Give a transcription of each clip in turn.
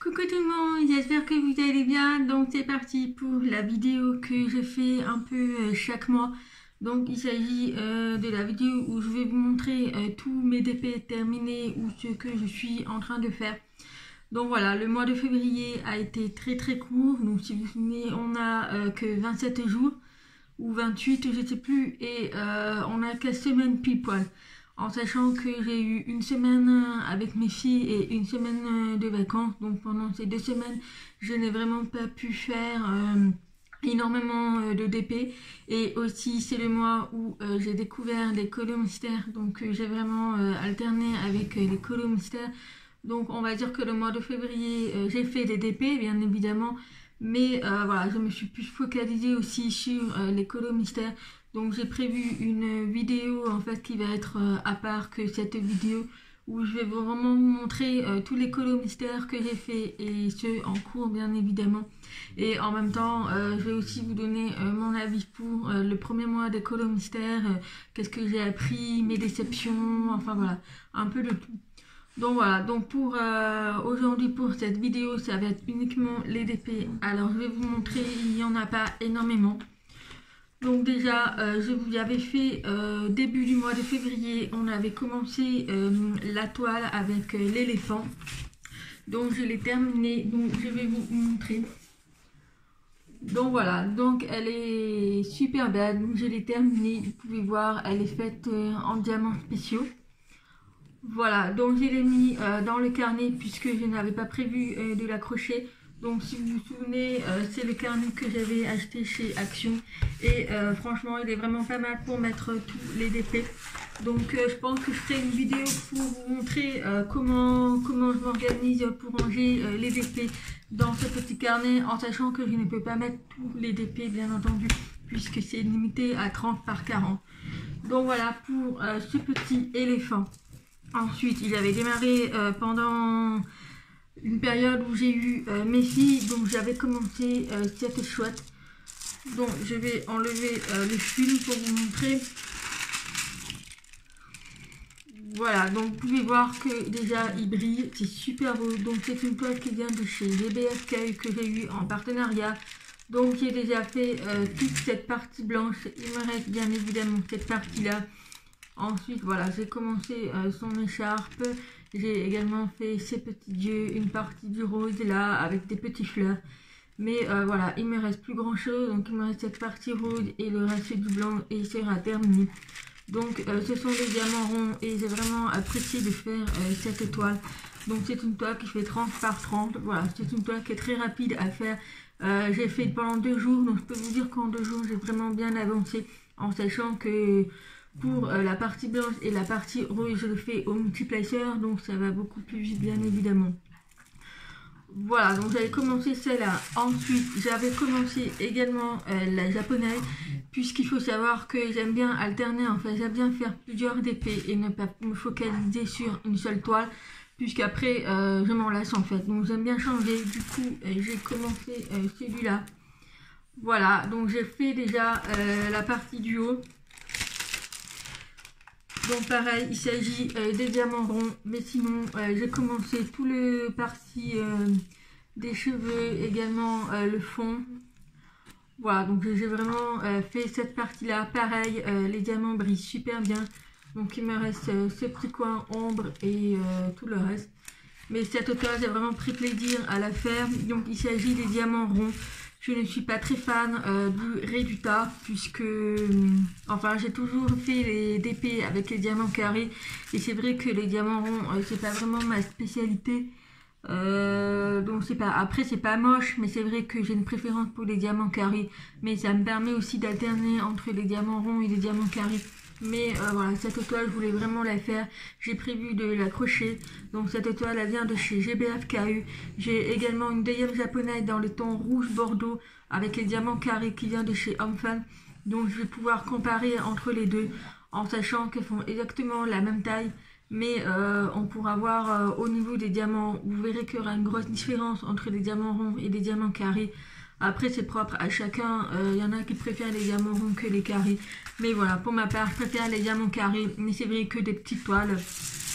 Coucou tout le monde, j'espère que vous allez bien. Donc c'est parti pour la vidéo que je fais un peu chaque mois. Donc il s'agit de la vidéo où je vais vous montrer tous mes DP terminés ou ce que je suis en train de faire. Donc voilà, le mois de février a été très court. Donc si vous vous souvenez, on a que 27 jours ou 28, je ne sais plus, et on a 4 semaines pile poil. En sachant que j'ai eu une semaine avec mes filles et une semaine de vacances. Donc pendant ces 2 semaines, je n'ai vraiment pas pu faire énormément de DP. Et aussi c'est le mois où j'ai découvert les colos mystères. Donc j'ai vraiment alterné avec les colos mystères. Donc on va dire que le mois de février, j'ai fait des DP bien évidemment. Mais voilà, je me suis plus focalisée aussi sur les colos mystères. Donc j'ai prévu une vidéo en fait qui va être à part que cette vidéo où je vais vraiment vous montrer tous les colos mystères que j'ai fait et ceux en cours bien évidemment. Et en même temps je vais aussi vous donner mon avis pour le premier mois des colos mystères, qu'est-ce que j'ai appris, mes déceptions, enfin voilà, un peu de tout. Donc voilà, donc pour aujourd'hui pour cette vidéo ça va être uniquement les DP. Alors je vais vous montrer, il n'y en a pas énormément. Donc déjà, je vous avais fait début du mois de février, on avait commencé la toile avec l'éléphant. Donc je l'ai terminée, donc je vais vous montrer. Donc voilà, donc elle est super belle, donc je l'ai terminée, vous pouvez voir, elle est faite en diamants spéciaux. Voilà, donc je l'ai mis dans le carnet puisque je n'avais pas prévu de l'accrocher. Donc si vous vous souvenez, c'est le carnet que j'avais acheté chez Action. Et franchement, il est vraiment pas mal pour mettre tous les DP. Donc je pense que je ferai une vidéo pour vous montrer comment je m'organise pour ranger les DP dans ce petit carnet. En sachant que je ne peux pas mettre tous les DP bien entendu, puisque c'est limité à 30 par 40. Donc voilà pour ce petit éléphant. Ensuite, il avait démarré pendant une période où j'ai eu mes filles, donc j'avais commencé cette chouette. Donc je vais enlever le film pour vous montrer. Voilà, donc vous pouvez voir que déjà il brille, c'est super beau. Donc c'est une toile qui vient de chez GBF que j'ai eu en partenariat. Donc j'ai déjà fait toute cette partie blanche, il me reste bien évidemment cette partie là. Ensuite voilà, j'ai commencé son écharpe, j'ai également fait ses petits yeux, une partie du rose là avec des petits fleurs. Mais voilà, il me reste plus grand chose, donc il me reste cette partie rose et le reste du blanc et il sera terminé. Donc ce sont des diamants ronds et j'ai vraiment apprécié de faire cette toile. Donc c'est une toile qui fait 30 par 30, voilà, c'est une toile qui est très rapide à faire. J'ai fait pendant 2 jours, donc je peux vous dire qu'en 2 jours j'ai vraiment bien avancé, en sachant que pour la partie blanche et la partie rose, je le fais au multiplacer, donc ça va beaucoup plus vite bien évidemment. Voilà, donc j'avais commencé celle-là. Ensuite, j'avais commencé également la japonaise, puisqu'il faut savoir que j'aime bien alterner, en fait, j'aime bien faire plusieurs DP et ne pas me focaliser sur une seule toile, puisqu'après je m'en lasse en fait. Donc j'aime bien changer, du coup j'ai commencé celui-là. Voilà, donc j'ai fait déjà la partie du haut. Donc pareil, il s'agit des diamants ronds, mais sinon j'ai commencé tout le parti des cheveux, également le fond. Voilà, donc j'ai vraiment fait cette partie là, pareil, les diamants brillent super bien. Donc il me reste ce petit coin ombre et tout le reste. Mais cette toile, j'ai vraiment pris plaisir à la faire. Donc il s'agit des diamants ronds. Je ne suis pas très fan du Reduta puisque, enfin j'ai toujours fait les DP avec les diamants carrés. Et c'est vrai que les diamants ronds, c'est pas vraiment ma spécialité. Donc c'est pas, après c'est pas moche, mais c'est vrai que j'ai une préférence pour les diamants carrés. Mais ça me permet aussi d'alterner entre les diamants ronds et les diamants carrés. Mais voilà, cette toile, je voulais vraiment la faire. J'ai prévu de l'accrocher. Donc cette toile, elle vient de chez GBF. J'ai également une deuxième japonaise dans le ton rouge bordeaux avec les diamants carrés qui vient de chez Homefan. Donc je vais pouvoir comparer entre les deux en sachant qu'elles font exactement la même taille. Mais on pourra voir au niveau des diamants, vous verrez qu'il y aura une grosse différence entre les diamants ronds et les diamants carrés. Après c'est propre à chacun, il y en a qui préfèrent les diamants ronds que les carrés. Mais voilà, pour ma part, je préfère les diamants carrés. Mais c'est vrai que des petites toiles,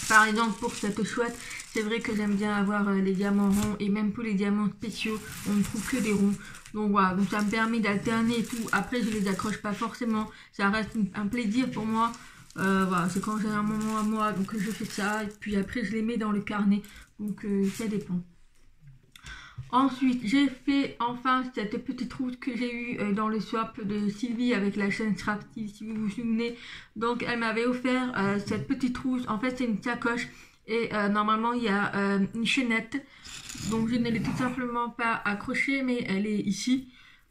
par exemple pour cette chouette, c'est vrai que j'aime bien avoir les diamants ronds, et même pour les diamants spéciaux, on ne trouve que des ronds. Donc voilà, donc ça me permet d'alterner et tout. Après, je les accroche pas forcément, ça reste un plaisir pour moi. Voilà, c'est quand j'ai un moment à moi, donc je fais ça, et puis après je les mets dans le carnet, donc ça dépend. Ensuite, j'ai fait enfin cette petite route que j'ai eue dans le swap de Sylvie avec la chaîne Scrafty, si vous vous souvenez. Donc elle m'avait offert cette petite trousse. En fait, c'est une sacoche et normalement il y a une chaînette. Donc je ne l'ai tout simplement pas accrochée, mais elle est ici.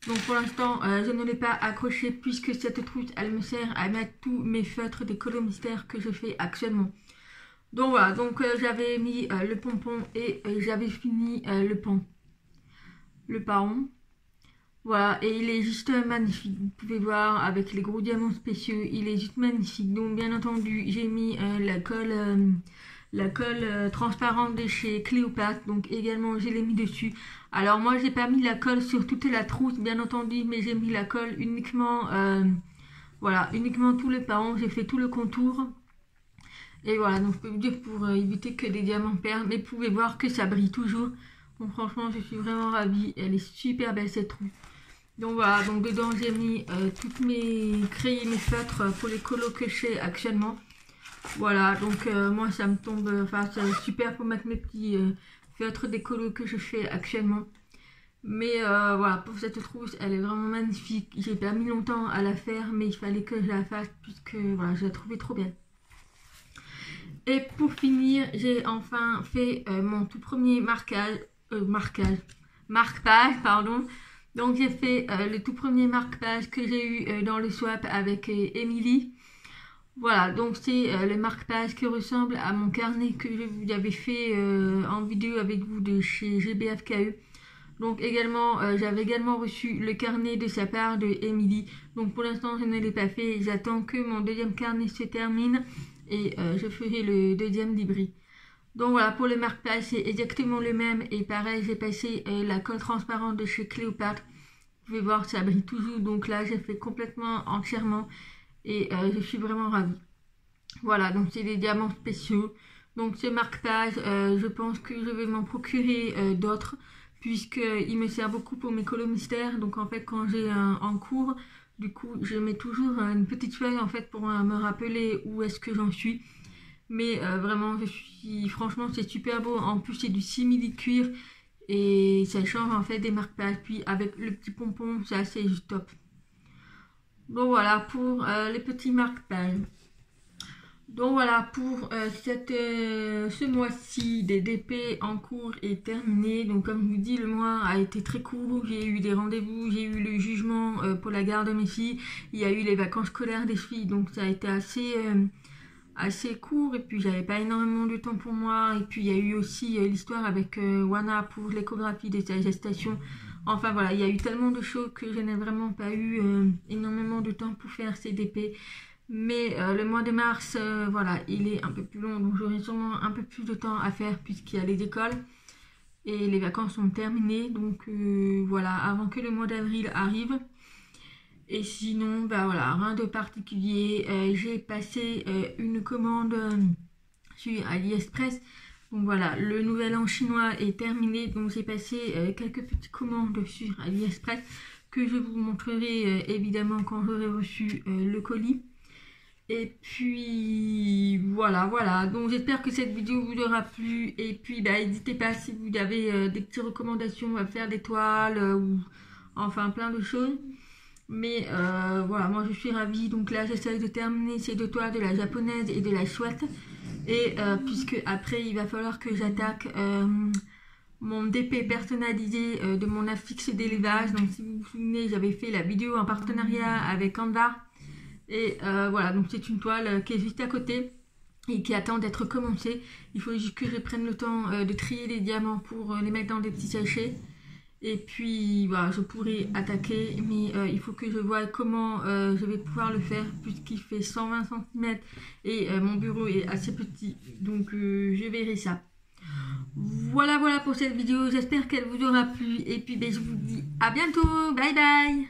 Donc pour l'instant, je ne l'ai pas accrochée puisque cette trousse, elle me sert à mettre tous mes feutres des colos mystères que je fais actuellement. Donc voilà, donc j'avais mis le pompon et j'avais fini le paon. Voilà, et il est juste magnifique. Vous pouvez voir avec les gros diamants spéciaux, il est juste magnifique. Donc bien entendu, j'ai mis la colle transparente de chez Cléopâtre. Donc également, je l'ai mis dessus. Alors moi, j'ai pas mis la colle sur toute la trousse, bien entendu, mais j'ai mis la colle uniquement, voilà, uniquement tout le paon. J'ai fait tout le contour. Et voilà, donc je peux vous dire pour éviter que des diamants perdent. Mais vous pouvez voir que ça brille toujours. Donc franchement, je suis vraiment ravie. Elle est super belle cette trousse. Donc voilà, donc dedans j'ai mis toutes mes crayons, mes feutres pour les colos que je fais actuellement. Voilà, donc moi ça me tombe, enfin c'est super pour mettre mes petits feutres des colos que je fais actuellement. Mais voilà, pour cette trousse, elle est vraiment magnifique. J'ai pas mis longtemps à la faire, mais il fallait que je la fasse puisque voilà, je la trouvais trop belle. Et pour finir, j'ai enfin fait mon tout premier marque-page, pardon. Donc j'ai fait le tout premier marque-page que j'ai eu dans le swap avec Émilie. Voilà, donc c'est le marque-page qui ressemble à mon carnet que je vous avais fait en vidéo avec vous de chez GBFKE. Donc également, j'avais également reçu le carnet de sa part de Émilie. Donc pour l'instant, je ne l'ai pas fait. J'attends que mon deuxième carnet se termine et je ferai le deuxième libri. Donc voilà, pour le marque-page, c'est exactement le même. Et pareil, j'ai passé la colle transparente de chez Cléopâtre. Vous pouvez voir, ça brille toujours. Donc là, j'ai fait complètement entièrement. Et je suis vraiment ravie. Voilà, donc c'est des diamants spéciaux. Donc ce marque-page, je pense que je vais m'en procurer d'autres. Puisqu'il me sert beaucoup pour mes colos mystères. Donc en fait, quand j'ai en cours, du coup, je mets toujours une petite feuille en fait pour me rappeler où est-ce que j'en suis. Mais vraiment, franchement, c'est super beau. En plus, c'est du simili cuir et ça change en fait des marque-pages. Puis avec le petit pompon, c'est assez juste top. Donc voilà pour les petits marque-pages. Donc voilà pour ce mois-ci des DP en cours est terminé. Donc comme je vous dis, le mois a été très court. J'ai eu des rendez-vous, j'ai eu le jugement pour la garde de mes filles. Il y a eu les vacances scolaires des filles, donc ça a été assez court. Et puis j'avais pas énormément de temps pour moi. Et puis il y a eu aussi l'histoire avec Wana pour l'échographie de sa gestation. Enfin voilà, il y a eu tellement de choses que je n'ai vraiment pas eu énormément de temps pour faire ces DP. Mais le mois de mars, voilà, il est un peu plus long, donc j'aurai sûrement un peu plus de temps à faire puisqu'il y a les écoles et les vacances sont terminées. Donc voilà, avant que le mois d'avril arrive. Et sinon, bah voilà, rien de particulier. J'ai passé une commande sur AliExpress. Donc voilà, le nouvel an chinois est terminé. Donc j'ai passé quelques petites commandes sur AliExpress que je vous montrerai évidemment quand j'aurai reçu le colis. Et puis voilà, donc j'espère que cette vidéo vous aura plu. Et puis bah n'hésitez pas si vous avez des petites recommandations à faire des toiles ou enfin plein de choses. Mais voilà, moi je suis ravie. Donc là j'essaie de terminer ces deux toiles de la japonaise et de la chouette. Et puisque après il va falloir que j'attaque mon DP personnalisé de mon affixe d'élevage. Donc si vous vous souvenez, j'avais fait la vidéo en partenariat avec Canva. Et voilà, donc c'est une toile qui est juste à côté et qui attend d'être commencée. Il faut juste que je prenne le temps de trier les diamants pour les mettre dans des petits sachets. Et puis voilà, je pourrais attaquer, mais il faut que je voie comment je vais pouvoir le faire puisqu'il fait 120 cm et mon bureau est assez petit. Donc je verrai ça. Voilà pour cette vidéo, j'espère qu'elle vous aura plu. Et puis ben, je vous dis à bientôt, bye bye.